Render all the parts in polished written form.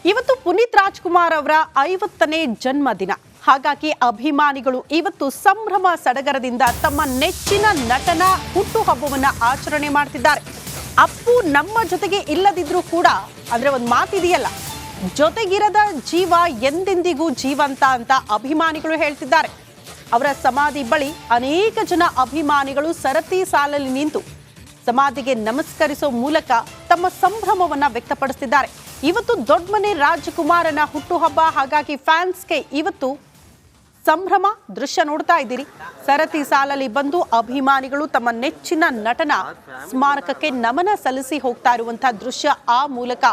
ಇವತ್ತು ಪುನೀತ್ ರಾಜ್ಕುಮಾರ್ ಅವರ 50ನೇ ಜನ್ಮದಿನ. ಹಾಗಾಗಿ ಅಭಿಮಾನಿಗಳು ಇವತ್ತು ಸಂಭ್ರಮ ಸಡಗರದಿಂದ ತಮ್ಮ ನೆಚ್ಚಿನ ನಟನ ಹುಟ್ಟುಹಬ್ಬವನ್ನ ಆಚರಣೆ ಮಾಡ್ತಿದ್ದಾರೆ. ಅಪ್ಪು ನಮ್ಮ ಜೊತೆಗೆ ಇಲ್ಲದಿದ್ರೂ ಕೂಡ ಅಂದ್ರೆ ಒಂದು ಮಾತಿದೆಯಲ್ಲ, ಜೊತೆಗಿರದ ಜೀವ ಎಂದೆಂದಿಗೂ ಜೀವಂತ ಅಂತ ಅಭಿಮಾನಿಗಳು ಹೇಳ್ತಿದ್ದಾರೆ. ಅವರ ಸಮಾಧಿ ಬಳಿ ಅನೇಕ ಜನ ಅಭಿಮಾನಿಗಳು ಸರತಿ ಸಾಲಲ್ಲಿ ನಿಂತು ಸಮಾಧಿಗೆ ನಮಸ್ಕರಿಸೋ ಮೂಲಕ ತಮ್ಮ ಸಂಭ್ರಮವನ್ನ ವ್ಯಕ್ತಪಡಿಸುತ್ತಿದ್ದಾರೆ. ಇವತ್ತು ದೊಡ್ಡಮನೆ ರಾಜ್ಕುಮಾರನ ಹುಟ್ಟುಹಬ್ಬ, ಹಾಗಾಗಿ ಫ್ಯಾನ್ಸ್ಗೆ ಇವತ್ತು ಸಂಭ್ರಮ ದೃಶ್ಯ ನೋಡ್ತಾ ಇದ್ದೀರಿ. ಸರತಿ ಸಾಲಲ್ಲಿ ಬಂದು ಅಭಿಮಾನಿಗಳು ತಮ್ಮ ನೆಚ್ಚಿನ ನಟನ ಸ್ಮಾರಕಕ್ಕೆ ನಮನ ಸಲ್ಲಿಸಿ ಹೋಗ್ತಾ ಇರುವಂತಹ ದೃಶ್ಯ. ಆ ಮೂಲಕ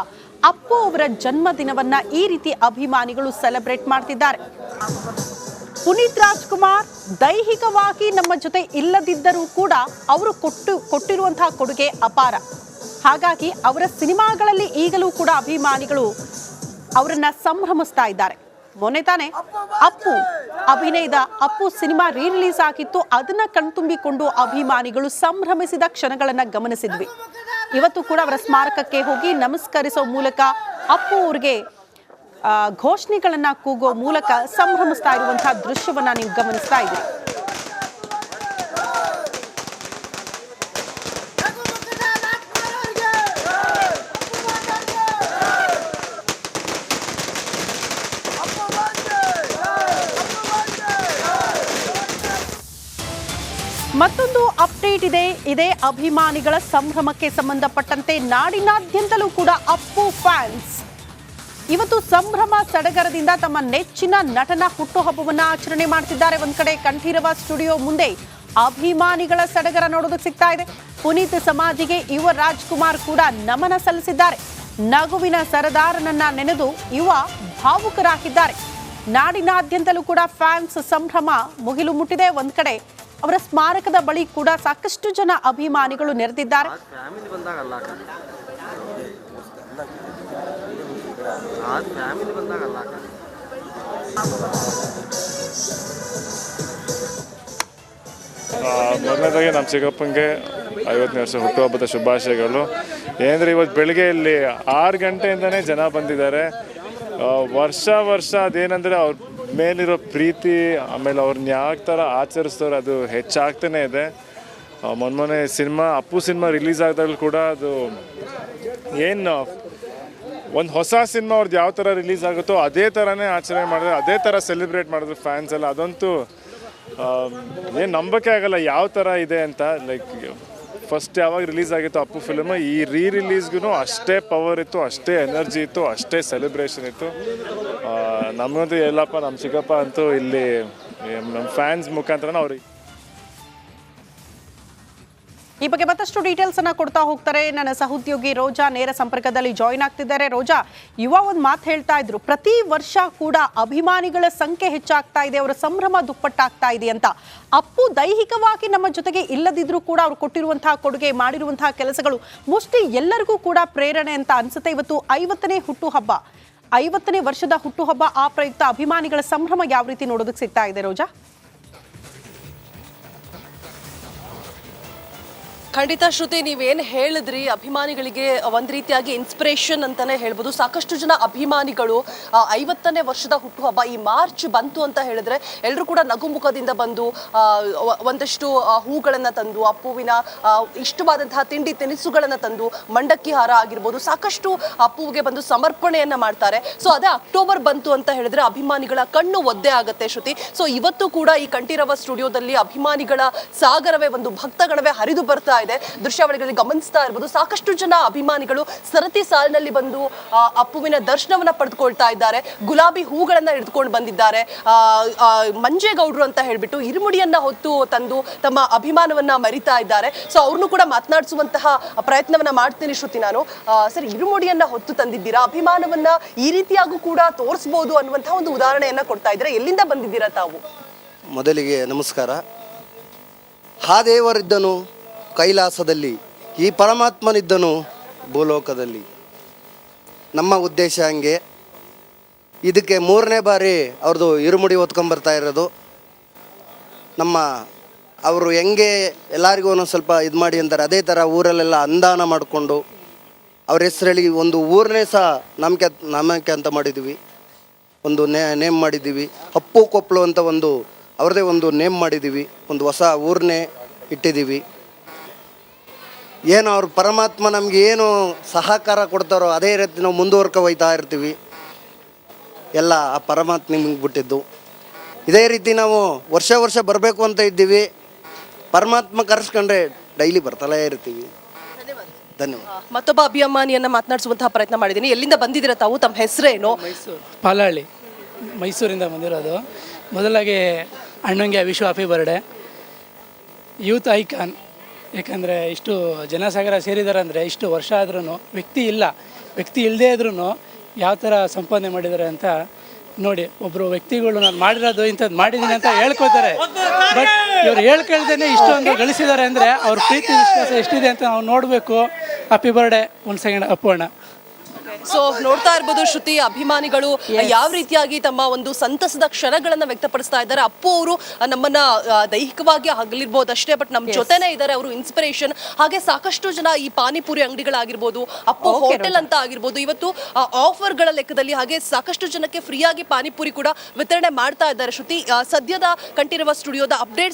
ಅಪ್ಪು ಅವರ ಜನ್ಮದಿನವನ್ನ ಈ ರೀತಿ ಅಭಿಮಾನಿಗಳು ಸೆಲೆಬ್ರೇಟ್ ಮಾಡ್ತಿದ್ದಾರೆ. ಪುನೀತ್ ರಾಜ್ಕುಮಾರ್ ದೈಹಿಕವಾಗಿ ನಮ್ಮ ಜೊತೆ ಇಲ್ಲದಿದ್ದರೂ ಕೂಡ ಅವರು ಕೊಟ್ಟಿರುವಂತಹ ಕೊಡುಗೆ ಅಪಾರ. ಹಾಗಾಗಿ ಅವರ ಸಿನಿಮಾಗಳಲ್ಲಿ ಈಗಲೂ ಕೂಡ ಅಭಿಮಾನಿಗಳು ಅವರನ್ನ ಸಂಭ್ರಮಿಸ್ತಾ ಇದ್ದಾರೆ. ಮೊನ್ನೆ ತಾನೆ ಅಪ್ಪು ಅಭಿನಯದ ಅಪ್ಪು ಸಿನಿಮಾ ರಿಲೀಸ್ ಆಗಿತ್ತು. ಅದನ್ನ ಕಣ್ತುಂಬಿಕೊಂಡು ಅಭಿಮಾನಿಗಳು ಸಂಭ್ರಮಿಸಿದ ಕ್ಷಣಗಳನ್ನ ಗಮನಿಸಿದ್ವಿ. ಇವತ್ತು ಕೂಡ ಅವರ ಸ್ಮಾರಕಕ್ಕೆ ಹೋಗಿ ನಮಸ್ಕರಿಸೋ ಮೂಲಕ ಅಪ್ಪು ಅವ್ರಿಗೆ ಘೋಷಣೆಗಳನ್ನ ಕೂಗೋ ಮೂಲಕ ಸಂಭ್ರಮಿಸ್ತಾ ಇರುವಂತಹ ದೃಶ್ಯವನ್ನ ನೀವು ಗಮನಿಸ್ತಾ ಇದ್ದೀರಿ. ಮತ್ತೊಂದು ಅಪ್ಡೇಟ್ ಇದೆ. ಇದೇ ಅಭಿಮಾನಿಗಳ ಸಂಭ್ರಮಕ್ಕೆ ಸಂಬಂಧಪಟ್ಟಂತೆ ನಾಡಿನಾದ್ಯಂತಲೂ ಕೂಡ ಅಪ್ಪು ಫ್ಯಾನ್ಸ್ ಇವತ್ತು ಸಂಭ್ರಮ ಸಡಗರದಿಂದ ತಮ್ಮ ನೆಚ್ಚಿನ ನಟನ ಹುಟ್ಟುಹಬ್ಬವನ್ನ ಆಚರಣೆ ಮಾಡ್ತಿದ್ದಾರೆ. ಒಂದ್ ಕಡೆ ಕಂಠೀರವ ಸ್ಟುಡಿಯೋ ಮುಂದೆ ಅಭಿಮಾನಿಗಳ ಸಡಗರ ನೋಡೋದಕ್ಕೆ ಸಿಗ್ತಾ ಇದೆ. ಪುನೀತ್ ಸಮಾಧಿಗೆ ಯುವ ರಾಜ್ಕುಮಾರ್ ಕೂಡ ನಮನ ಸಲ್ಲಿಸಿದ್ದಾರೆ. ನಗುವಿನ ಸರದಾರನನ್ನ ನೆನೆದು ಯುವ ಭಾವುಕರಾಗಿದ್ದಾರೆ. ನಾಡಿನಾದ್ಯಂತಲೂ ಕೂಡ ಫ್ಯಾನ್ಸ್ ಸಂಭ್ರಮ ಮುಗಿಲು ಮುಟ್ಟಿದೆ. ಒಂದ್ ಕಡೆ ಅವರ ಸ್ಮಾರಕದ ಬಳಿ ಕೂಡ ಸಾಕಷ್ಟು ಜನ ಅಭಿಮಾನಿಗಳು ನೆರೆದಿದ್ದಾರೆ. ಮೊದಲನೇದಾಗಿ ನಮ್ಮ ಚಿಕ್ಕಪ್ಪಂಗೆ 50ನೇ ವರ್ಷ ಹುಟ್ಟುಹಬ್ಬದ ಶುಭಾಶಯಗಳು. ಏನಂದರೆ ಇವತ್ತು ಬೆಳಗ್ಗೆ ಇಲ್ಲಿ 6 ಗಂಟೆಯಿಂದನೇ ಜನ ಬಂದಿದ್ದಾರೆ. ವರ್ಷ ಅದೇನೆಂದರೆ ಅವ್ರ ಮೇಲಿರೋ ಪ್ರೀತಿ, ಆಮೇಲೆ ಅವ್ರನ್ನ ಯಾವ ಥರ ಆಚರಿಸ್ತಾರೆ ಅದು ಹೆಚ್ಚಾಗ್ತಾನೆ ಇದೆ. ಮೊನ್ನೆ ಅಪ್ಪು ಸಿನಿಮಾ ರಿಲೀಸ್ ಆದಾಗಲೂ ಕೂಡ ಅದು ಏನು ಒಂದು ಹೊಸ ಸಿನಿಮಾ ಅವ್ರದ್ದು ಯಾವ ಥರ ರಿಲೀಸ್ ಆಗುತ್ತೋ ಅದೇ ಥರನೇ ಆಚರಣೆ ಮಾಡಿದ್ರೆ, ಅದೇ ಥರ ಸೆಲೆಬ್ರೇಟ್ ಮಾಡಿದ್ರು ಫ್ಯಾನ್ಸ್ ಎಲ್ಲ. ಅದಂತೂ ಏನು ನಂಬಕ್ಕೆ ಆಗಲ್ಲ ಯಾವ ಥರ ಇದೆ ಅಂತ. ಲೈಕ್ ಫಸ್ಟ್ ಯಾವಾಗ ರಿಲೀಸ್ ಆಗಿತ್ತು ಅಪ್ಪು ಫಿಲ್ಮ್, ಈ ರಿಲೀಸ್ಗೂ ಅಷ್ಟೇ ಪವರ್ ಇತ್ತು, ಅಷ್ಟೇ ಎನರ್ಜಿ ಇತ್ತು, ಅಷ್ಟೇ ಸೆಲೆಬ್ರೇಷನ್ ಇತ್ತು. ನಮಗಂತೂ ಎಲ್ಲಪ್ಪ, ನಮ್ಮ ಚಿಕ್ಕಪ್ಪ ಅಂತೂ ಇಲ್ಲಿ ನಮ್ಮ ಫ್ಯಾನ್ಸ್ ಮುಖಾಂತರ ಅವ್ರಿಗೆ ಈ ಬಗ್ಗೆ ಮತ್ತಷ್ಟು ಡೀಟೇಲ್ಸ್ ಅನ್ನ ಕೊಡ್ತಾ ಹೋಗ್ತಾರೆ. ನನ್ನ ಸಹೋದ್ಯೋಗಿ ರೋಜಾ ನೇರ ಸಂಪರ್ಕದಲ್ಲಿ ಜಾಯಿನ್ ಆಗ್ತಿದ್ದಾರೆ. ರೋಜಾ, ಯುವ ಒಂದು ಮಾತು ಹೇಳ್ತಾ ಇದ್ರು, ಪ್ರತಿ ವರ್ಷ ಕೂಡ ಅಭಿಮಾನಿಗಳ ಸಂಖ್ಯೆ ಹೆಚ್ಚಾಗ್ತಾ ಇದೆ, ಅವರ ಸಂಭ್ರಮ ದುಪ್ಪಟ್ಟಾಗ್ತಾ ಇದೆ ಅಂತ. ಅಪ್ಪು ದೈಹಿಕವಾಗಿ ನಮ್ಮ ಜೊತೆಗೆ ಇಲ್ಲದಿದ್ರೂ ಕೂಡ ಅವ್ರು ಕೊಟ್ಟಿರುವಂತಹ ಕೊಡುಗೆ, ಮಾಡಿರುವಂತಹ ಕೆಲಸಗಳು ಮೋಸ್ಟ್ಲಿ ಎಲ್ಲರಿಗೂ ಕೂಡ ಪ್ರೇರಣೆ ಅಂತ ಅನ್ಸುತ್ತೆ. ಇವತ್ತು 50ನೇ ಹುಟ್ಟುಹಬ್ಬ, 50ನೇ ವರ್ಷದ ಹುಟ್ಟುಹಬ್ಬ. ಆ ಪ್ರಯುಕ್ತ ಅಭಿಮಾನಿಗಳ ಸಂಭ್ರಮ ಯಾವ ರೀತಿ ನೋಡೋದಕ್ಕೆ ಸಿಗ್ತಾ ಇದೆ ರೋಜಾ? ಖಂಡಿತ ಶ್ರುತಿ, ನೀವೇನು ಹೇಳಿದ್ರಿ, ಅಭಿಮಾನಿಗಳಿಗೆ ಒಂದು ರೀತಿಯಾಗಿ ಇನ್ಸ್ಪಿರೇಷನ್ ಅಂತಾನೆ ಹೇಳ್ಬೋದು. ಸಾಕಷ್ಟು ಜನ ಅಭಿಮಾನಿಗಳು 50ನೇ ವರ್ಷದ ಹುಟ್ಟುಹಬ್ಬ ಈ ಮಾರ್ಚ್ ಬಂತು ಅಂತ ಹೇಳಿದ್ರೆ ಎಲ್ಲರೂ ಕೂಡ ನಗುಮುಖದಿಂದ ಬಂದು ಒಂದಷ್ಟು ಹೂಗಳನ್ನು ತಂದು, ಅಪ್ಪುವಿನ ಇಷ್ಟವಾದಂತಹ ತಿಂಡಿ ತಿನಿಸುಗಳನ್ನು ತಂದು, ಮಂಡಕ್ಕಿ ಹಾರ ಆಗಿರ್ಬೋದು, ಸಾಕಷ್ಟು ಅಪ್ಪುವಿಗೆ ಬಂದು ಸಮರ್ಪಣೆಯನ್ನ ಮಾಡ್ತಾರೆ. ಸೊ ಅದೇ ಅಕ್ಟೋಬರ್ ಬಂತು ಅಂತ ಹೇಳಿದ್ರೆ ಅಭಿಮಾನಿಗಳ ಕಣ್ಣು ಒದ್ದೆ ಆಗುತ್ತೆ ಶ್ರುತಿ. ಸೊ ಇವತ್ತು ಕೂಡ ಈ ಕಂಠೀರವ ಸ್ಟುಡಿಯೋದಲ್ಲಿ ಅಭಿಮಾನಿಗಳ ಸಾಗರವೇ, ಒಂದು ಭಕ್ತಗಣವೇ ಹರಿದು ಬರ್ತಾ ಇದೆ. ದೃಶ್ಯಾವಳಿಗಳಲ್ಲಿ ಗಮನಿಸ್ತಾ ಇರಬಹುದು. ಸಾಕಷ್ಟು ಜನ ಅಭಿಮಾನಿಗಳು ಸರತಿ ಸಾಲಿನಲ್ಲಿ ಬಂದು ಅಪ್ಪುವಿನ ದರ್ಶನವನ್ನ ಪಡೆದುಕೊಳ್ತಾ ಇದ್ದಾರೆ. ಗುಲಾಬಿ ಹೂಗಳನ್ನ ಹಿಡಿದುಕೊಂಡು ಬಂದಿದ್ದಾರೆ. ಮಂಜೇಗೌಡರು ಅಂತ ಹೇಳ್ಬಿಟ್ಟು ಇರುಮುಡಿಯನ್ನ ಹೊತ್ತು ತಂದು ತಮ್ಮ ಅಭಿಮಾನವನ್ನ ಮರಿತಾ ಇದ್ದಾರೆ. ಸೊ ಅವ್ರನ್ನು ಕೂಡ ಮಾತನಾಡಿಸುವಂತಹ ಪ್ರಯತ್ನವನ್ನ ಮಾಡ್ತೀನಿ ಶ್ರುತಿ ನಾನು. ಸರ್, ಇರುಮುಡಿಯನ್ನ ಹೊತ್ತು ತಂದಿದ್ದೀರಾ, ಅಭಿಮಾನವನ್ನ ಈ ರೀತಿಯಾಗೂ ಕೂಡ ತೋರಿಸಬಹುದು ಅನ್ನುವಂತಹ ಒಂದು ಉದಾಹರಣೆಯನ್ನ ಕೊಡ್ತಾ ಇದ್ದೀರಾ. ಎಲ್ಲಿಂದ ಬಂದಿದ್ದೀರಾ ತಾವು? ಮೊದಲಿಗೆ ನಮಸ್ಕಾರ. ಆ ದೇವರಿದ್ದನು ಕೈಲಾಸದಲ್ಲಿ, ಈ ಪರಮಾತ್ಮನಿದ್ದನು ಭೂಲೋಕದಲ್ಲಿ. ನಮ್ಮ ಉದ್ದೇಶ ಹಂಗೆ. ಇದಕ್ಕೆ 3ನೇ ಬಾರಿ ಅವ್ರದ್ದು ಇರುಮುಡಿ ಹೊತ್ಕೊಂಬರ್ತಾ ಇರೋದು. ನಮ್ಮ ಅವರು ಹೆಂಗೆ ಎಲ್ಲರಿಗೂ ಒಂದೊಂದು ಸ್ವಲ್ಪ ಇದು ಮಾಡಿ ಅಂತಾರೆ, ಅದೇ ಥರ ಊರಲ್ಲೆಲ್ಲ ಅನುದಾನ ಮಾಡಿಕೊಂಡು ಅವ್ರ ಹೆಸರಲ್ಲಿ ಒಂದು ಊರನ್ನೇ ಸಹ ನಾಮಕೆ ಅಂತ ಮಾಡಿದ್ದೀವಿ, ಒಂದು ನೇಮ್ ಮಾಡಿದ್ದೀವಿ. ಅಪ್ಪು ಕೊಪ್ಪಳು ಅಂತ ಒಂದು ಅವ್ರದ್ದೇ ಒಂದು ನೇಮ್ ಮಾಡಿದ್ದೀವಿ, ಒಂದು ಹೊಸ ಊರನ್ನೇ ಇಟ್ಟಿದ್ದೀವಿ. ಏನು ಅವ್ರ ಪರಮಾತ್ಮ ನಮಗೆ ಏನು ಸಹಕಾರ ಕೊಡ್ತಾರೋ ಅದೇ ರೀತಿ ನಾವು ಮುಂದುವರ್ಕ ಹೋಯ್ತಾ ಇರ್ತೀವಿ. ಎಲ್ಲ ಆ ಪರಮಾತ್ಮ ನಿಮಗೆ ಬಿಟ್ಟಿದ್ದು. ಇದೇ ರೀತಿ ನಾವು ವರ್ಷ ಬರಬೇಕು ಅಂತ ಇದ್ದೀವಿ. ಪರಮಾತ್ಮ ಕರೆಸ್ಕೊಂಡ್ರೆ ಡೈಲಿ ಬರ್ತಲೇ ಇರ್ತೀವಿ. ಧನ್ಯವಾದ. ಮತ್ತೊಬ್ಬ ಅಭಿಮಾನಿಯನ್ನ ಮಾತನಾಡಿಸುವಂತಹ ಪ್ರಯತ್ನ ಮಾಡಿದ್ದೀನಿ. ಎಲ್ಲಿಂದ ಬಂದಿದ್ದೀರಾ ತಾವು? ತಮ್ಮ ಹೆಸರೇನು? ಮೈಸೂರು, ಪಾಲಹಳ್ಳಿ, ಮೈಸೂರಿಂದ ಬಂದಿರೋದು. ಮೊದಲಾಗಿ ಅಣ್ಣಂಗೆ wish happy birthday. Youth icon, ಯಾಕಂದರೆ ಇಷ್ಟು ಜನಸಾಗರ ಸೇರಿದ್ದಾರೆ ಅಂದರೆ ಇಷ್ಟು ವರ್ಷ ಆದ್ರೂ ವ್ಯಕ್ತಿ ಇಲ್ಲದೇ ಇದ್ರೂ ಯಾವ ಥರ ಸಂಪಾದನೆ ಮಾಡಿದ್ದಾರೆ ಅಂತ ನೋಡಿ. ಒಬ್ಬರು ವ್ಯಕ್ತಿಗಳು ನಾನು ಮಾಡಿರೋದು ಇಂಥದ್ದು ಮಾಡಿದ್ದೀನಿ ಅಂತ ಹೇಳ್ಕೊತಾರೆ, ಬಟ್ ಇವ್ರು ಹೇಳ್ಕೊಳ್ದೇನೆ ಇಷ್ಟೊಂದು ಗಳಿಸಿದ್ದಾರೆ ಅಂದರೆ ಅವ್ರ ಪ್ರೀತಿ ವಿಶ್ವಾಸ ಎಷ್ಟಿದೆ ಅಂತ ನಾವು ನೋಡಬೇಕು. Happy birthday one second Appu ಅಣ್ಣ. ಸೊ ನೋಡ್ತಾ ಇರ್ಬೋದು ಶ್ರುತಿ, ಅಭಿಮಾನಿಗಳು ಯಾವ ರೀತಿಯಾಗಿ ತಮ್ಮ ಒಂದು ಸಂತಸದ ಕ್ಷಣಗಳನ್ನ ವ್ಯಕ್ತಪಡಿಸ್ತಾ ಇದ್ದಾರೆ. ಅಪ್ಪು ಅವರು ನಮ್ಮನ್ನ ದೈಹಿಕವಾಗಿ ಆಗಲಿರ್ಬೋದು ಅಷ್ಟೇ, ಬಟ್ ನಮ್ಮ ಜೊತೆನೇ ಇದ್ದಾರೆ. ಅವರು ಇನ್ಸ್ಪಿರೇಷನ್. ಹಾಗೆ ಸಾಕಷ್ಟು ಜನ ಈ ಪಾನಿಪುರಿ ಅಂಗಡಿಗಳಾಗಿರ್ಬೋದು, ಅಪ್ಪು ಹೋಟೆಲ್ ಅಂತ ಆಗಿರ್ಬೋದು, ಇವತ್ತು ಆಫರ್ಗಳ ಲೆಕ್ಕದಲ್ಲಿ ಹಾಗೆ ಸಾಕಷ್ಟು ಜನಕ್ಕೆ ಫ್ರೀಯಾಗಿ ಪಾನಿಪುರಿ ಕೂಡ ವಿತರಣೆ ಮಾಡ್ತಾ ಇದ್ದಾರೆ. ಶ್ರುತಿ, ಸದ್ಯದ ಕಂಠೀರವ ಸ್ಟುಡಿಯೋದ ಅಪ್ಡೇಟ್ಸ್